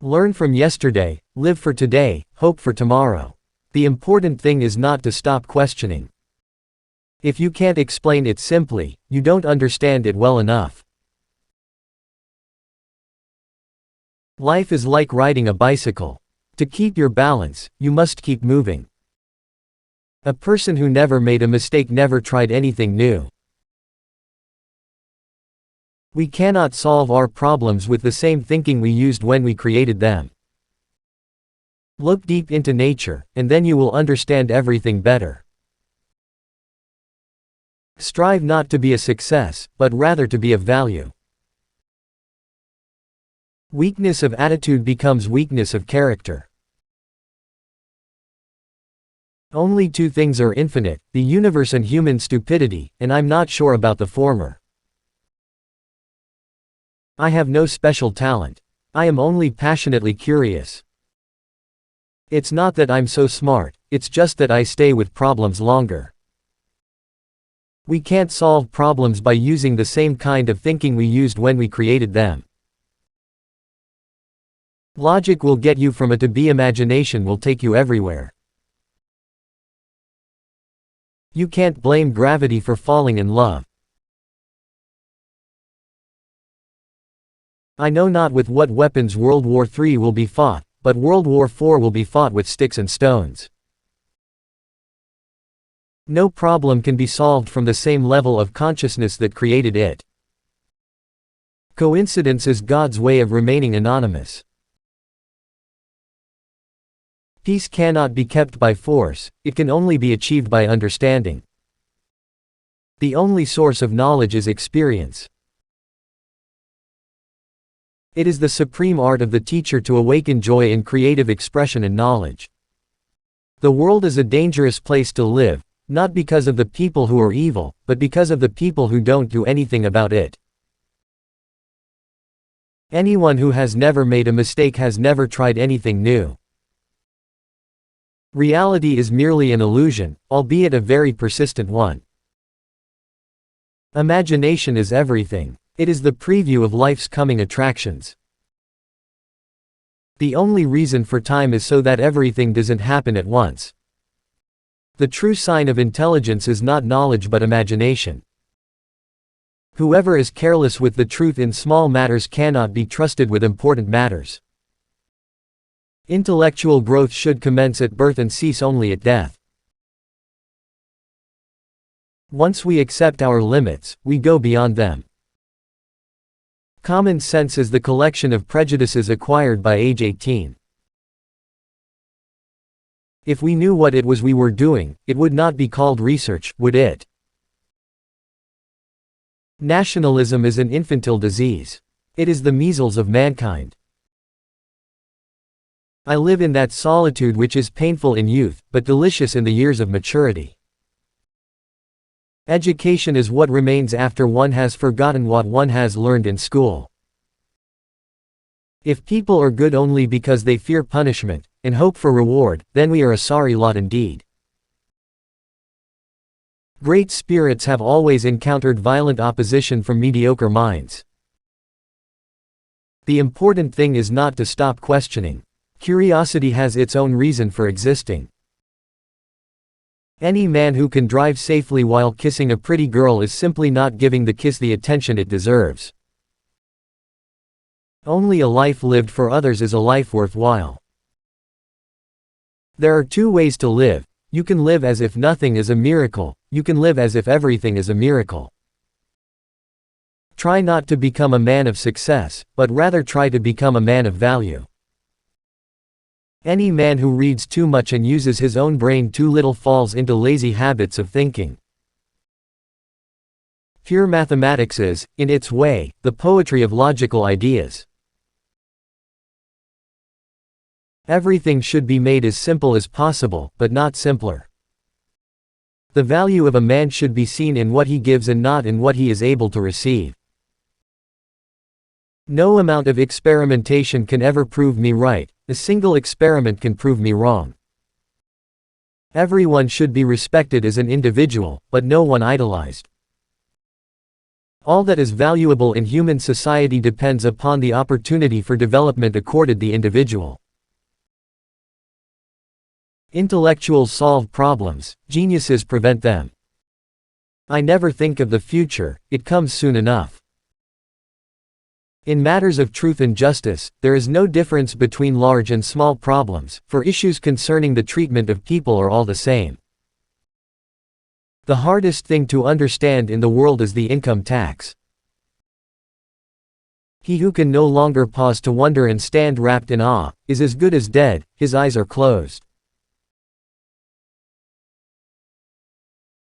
Learn from yesterday, live for today, hope for tomorrow. The important thing is not to stop questioning. If you can't explain it simply, you don't understand it well enough. Life is like riding a bicycle. To keep your balance, you must keep moving. A person who never made a mistake never tried anything new. We cannot solve our problems with the same thinking we used when we created them. Look deep into nature, and then you will understand everything better. Strive not to be a success, but rather to be of value. Weakness of attitude becomes weakness of character. Only two things are infinite, the universe and human stupidity, and I'm not sure about the former. I have no special talent. I am only passionately curious. It's not that I'm so smart, it's just that I stay with problems longer. We can't solve problems by using the same kind of thinking we used when we created them. Logic will get you from A to B, imagination will take you everywhere. You can't blame gravity for falling in love. I know not with what weapons World War III will be fought, but World War IV will be fought with sticks and stones. No problem can be solved from the same level of consciousness that created it. Coincidence is God's way of remaining anonymous. Peace cannot be kept by force, it can only be achieved by understanding. The only source of knowledge is experience. It is the supreme art of the teacher to awaken joy in creative expression and knowledge. The world is a dangerous place to live, not because of the people who are evil, but because of the people who don't do anything about it. Anyone who has never made a mistake has never tried anything new. Reality is merely an illusion, albeit a very persistent one. Imagination is everything. It is the preview of life's coming attractions. The only reason for time is so that everything doesn't happen at once. The true sign of intelligence is not knowledge but imagination. Whoever is careless with the truth in small matters cannot be trusted with important matters. Intellectual growth should commence at birth and cease only at death. Once we accept our limits, we go beyond them. Common sense is the collection of prejudices acquired by age 18. If we knew what it was we were doing, it would not be called research, would it? Nationalism is an infantile disease. It is the measles of mankind. I live in that solitude which is painful in youth, but delicious in the years of maturity. Education is what remains after one has forgotten what one has learned in school. If people are good only because they fear punishment, and hope for reward, then we are a sorry lot indeed. Great spirits have always encountered violent opposition from mediocre minds. The important thing is not to stop questioning. Curiosity has its own reason for existing. Any man who can drive safely while kissing a pretty girl is simply not giving the kiss the attention it deserves. Only a life lived for others is a life worthwhile. There are two ways to live. You can live as if nothing is a miracle, you can live as if everything is a miracle. Try not to become a man of success, but rather try to become a man of value. Any man who reads too much and uses his own brain too little falls into lazy habits of thinking. Pure mathematics is, in its way, the poetry of logical ideas. Everything should be made as simple as possible, but not simpler. The value of a man should be seen in what he gives and not in what he is able to receive. No amount of experimentation can ever prove me right, a single experiment can prove me wrong. Everyone should be respected as an individual, but no one idolized. All that is valuable in human society depends upon the opportunity for development accorded the individual. Intellectuals solve problems, geniuses prevent them. I never think of the future, it comes soon enough. In matters of truth and justice, there is no difference between large and small problems, for issues concerning the treatment of people are all the same. The hardest thing to understand in the world is the income tax. He who can no longer pause to wonder and stand wrapped in awe, is as good as dead, his eyes are closed.